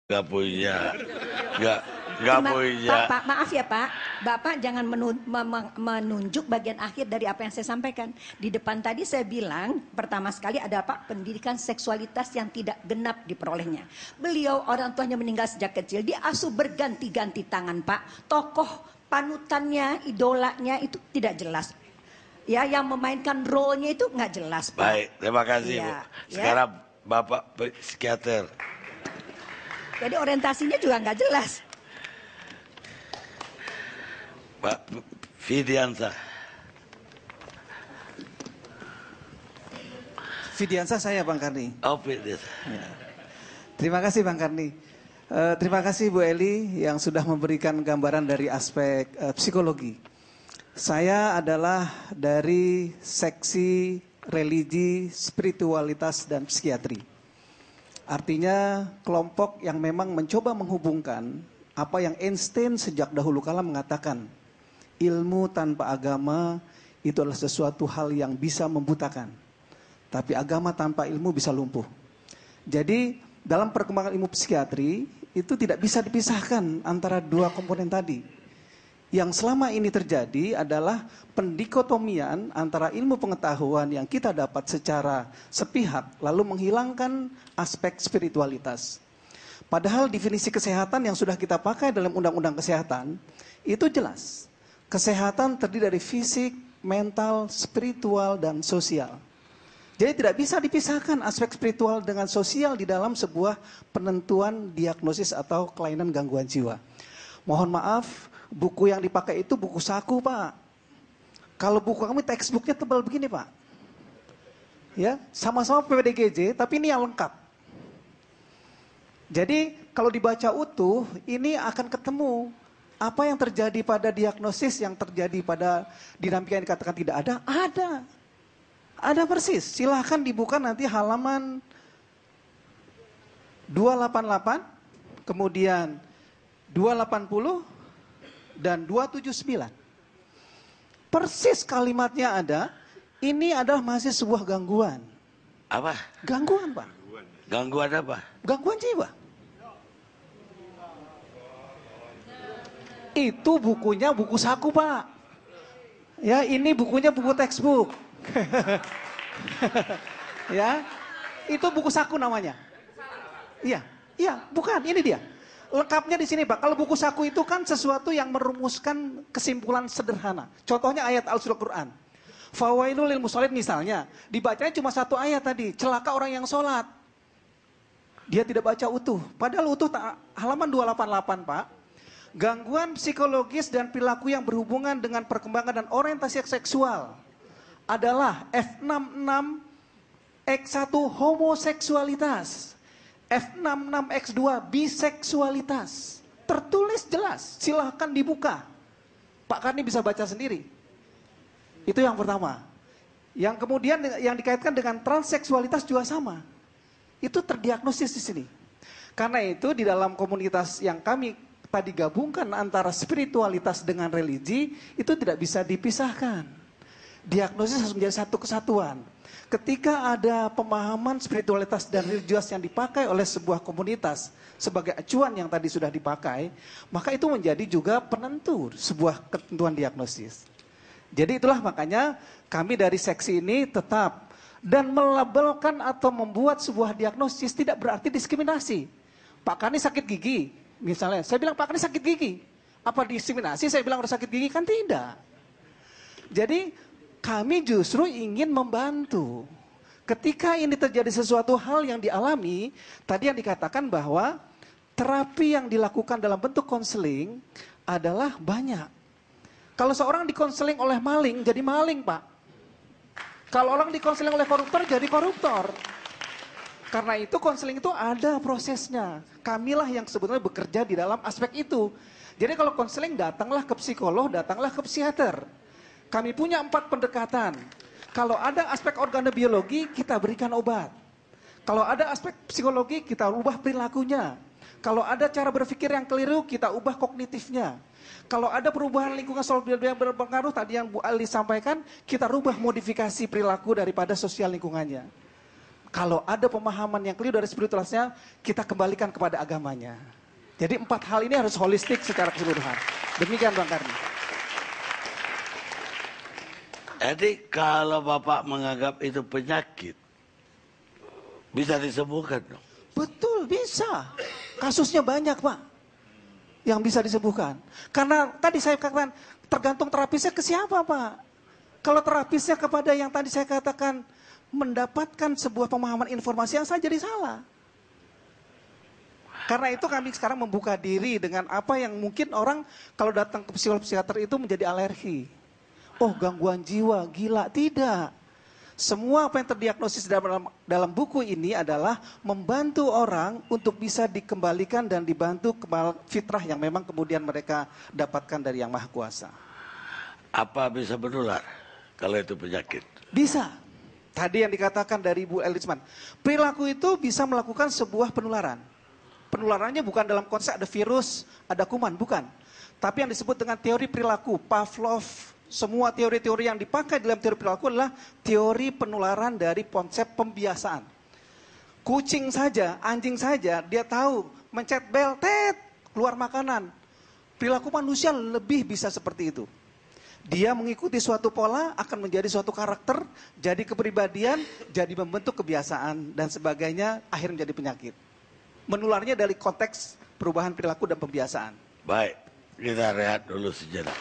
Nggak punya. Nggak, nggak punya. Pak, maaf ya Pak, Bapak jangan menunjuk bagian akhir dari apa yang saya sampaikan. Di depan tadi saya bilang, pertama sekali ada Pak, pendidikan seksualitas yang tidak genap diperolehnya. Beliau orang tuanya meninggal sejak kecil, diasuh berganti-ganti tangan Pak. Tokoh panutannya, idolanya itu tidak jelas. Ya, yang memainkan role-nya itu nggak jelas Pak. Baik, terima kasih Bu. Ya, Sekarang Bapak psikiater. Jadi orientasinya juga nggak jelas. Pak Fidiansa. Fidiansa saya Bang Karni. Oh, Fidiansa. Ya. Terima kasih Bang Karni. Terima kasih Bu Eli yang sudah memberikan gambaran dari aspek psikologi. Saya adalah dari seksi religi, spiritualitas, dan psikiatri. Artinya kelompok yang memang mencoba menghubungkan apa yang Einstein sejak dahulu kala mengatakan. Ilmu tanpa agama itu adalah sesuatu hal yang bisa membutakan. Tapi agama tanpa ilmu bisa lumpuh. Jadi dalam perkembangan ilmu psikiatri itu tidak bisa dipisahkan antara dua komponen tadi. Yang selama ini terjadi adalah pendikotomian antara ilmu pengetahuan yang kita dapat secara sepihak lalu menghilangkan aspek spiritualitas. Padahal definisi kesehatan yang sudah kita pakai dalam undang-undang kesehatan itu jelas. Kesehatan terdiri dari fisik, mental, spiritual, dan sosial. Jadi tidak bisa dipisahkan aspek spiritual dengan sosial di dalam sebuah penentuan diagnosis atau kelainan gangguan jiwa. Mohon maaf, buku yang dipakai itu buku saku Pak. Kalau buku kami textbooknya tebal begini Pak. Ya, sama-sama PPDGJ tapi ini yang lengkap. Jadi kalau dibaca utuh ini akan ketemu apa yang terjadi pada diagnosis yang terjadi pada dinamika yang dikatakan tidak ada. Ada persis. Silahkan dibuka nanti halaman 288, kemudian 280 dan 279. Persis kalimatnya ada, ini adalah masih sebuah gangguan. Apa? Gangguan Pak. Gangguan apa? Gangguan jiwa. Itu bukunya buku saku Pak. Ya, ini bukunya buku textbook. Ya, itu buku saku namanya. Iya, bukan, ini dia. Lengkapnya di sini Pak. Kalau buku saku itu kan sesuatu yang merumuskan kesimpulan sederhana. Contohnya ayat Al-Quran. Fawailul lil musallin misalnya. Dibacanya cuma satu ayat tadi. Celaka orang yang sholat. Dia tidak baca utuh. Padahal utuh halaman 288 Pak. Gangguan psikologis dan perilaku yang berhubungan dengan perkembangan dan orientasi seksual adalah F66 X1 homoseksualitas. F66 X2 biseksualitas. Tertulis jelas, silahkan dibuka. Pak Karni bisa baca sendiri. Itu yang pertama. Yang kemudian yang dikaitkan dengan transseksualitas juga sama. Itu terdiagnosis di sini. Karena itu di dalam komunitas yang kami tadi gabungkan antara spiritualitas dengan religi, itu tidak bisa dipisahkan. Diagnosis harus menjadi satu kesatuan. Ketika ada pemahaman spiritualitas dan religius yang dipakai oleh sebuah komunitas sebagai acuan yang tadi sudah dipakai, maka itu menjadi juga penentu sebuah ketentuan diagnosis. Jadi itulah makanya kami dari seksi ini tetap dan melabelkan atau membuat sebuah diagnosis tidak berarti diskriminasi. Pak Karni sakit gigi, misalnya, saya bilang Pak Karni sakit gigi. Apa diskriminasi? Saya bilang udah sakit gigi, kan tidak. Jadi kami justru ingin membantu. Ketika ini terjadi sesuatu hal yang dialami, tadi yang dikatakan bahwa terapi yang dilakukan dalam bentuk konseling adalah banyak. Kalau seorang dikonseling oleh maling, jadi maling Pak. Kalau orang dikonseling oleh koruptor, jadi koruptor. Karena itu konseling itu ada prosesnya. Kamilah yang sebetulnya bekerja di dalam aspek itu. Jadi kalau konseling datanglah ke psikolog, datanglah ke psikiater. Kami punya 4 pendekatan. Kalau ada aspek organobiologi, kita berikan obat. Kalau ada aspek psikologi, kita ubah perilakunya. Kalau ada cara berpikir yang keliru, kita ubah kognitifnya. Kalau ada perubahan lingkungan sosial yang berpengaruh, tadi yang Bu Ali sampaikan, kita rubah modifikasi perilaku daripada sosial lingkungannya. Kalau ada pemahaman yang keliru dari spiritualitasnya, kita kembalikan kepada agamanya. Jadi 4 hal ini harus holistik secara keseluruhan. Demikian Bang Karni. Jadi kalau Bapak menganggap itu penyakit, bisa disembuhkan dong. Betul, bisa. Kasusnya banyak Pak, yang bisa disembuhkan. Karena tadi saya katakan, tergantung terapisnya ke siapa Pak. Kalau terapisnya kepada yang tadi saya katakan, mendapatkan sebuah pemahaman informasi yang saya jadi salah. Karena itu kami sekarang membuka diri dengan apa yang mungkin orang kalau datang ke psikolog-psikiater itu menjadi alergi. Oh, gangguan jiwa, gila. Tidak. Semua apa yang terdiagnosis dalam buku ini adalah membantu orang untuk bisa dikembalikan dan dibantu kembali fitrah yang memang kemudian mereka dapatkan dari Yang Maha Kuasa. Apa bisa menular kalau itu penyakit? Bisa. Tadi yang dikatakan dari Bu Elisman, perilaku itu bisa melakukan sebuah penularan. Penularannya bukan dalam konsep ada virus, ada kuman, bukan. Tapi yang disebut dengan teori perilaku, Pavlov, semua teori-teori yang dipakai dalam teori perilaku adalah teori penularan dari konsep pembiasaan. Kucing saja, anjing saja, dia tahu mencet bel, tet, keluar makanan. Perilaku manusia lebih bisa seperti itu. Dia mengikuti suatu pola, akan menjadi suatu karakter, jadi kepribadian, jadi membentuk kebiasaan, dan sebagainya, akhirnya menjadi penyakit. Menularnya dari konteks perubahan perilaku dan pembiasaan. Baik, kita rehat dulu sejenak.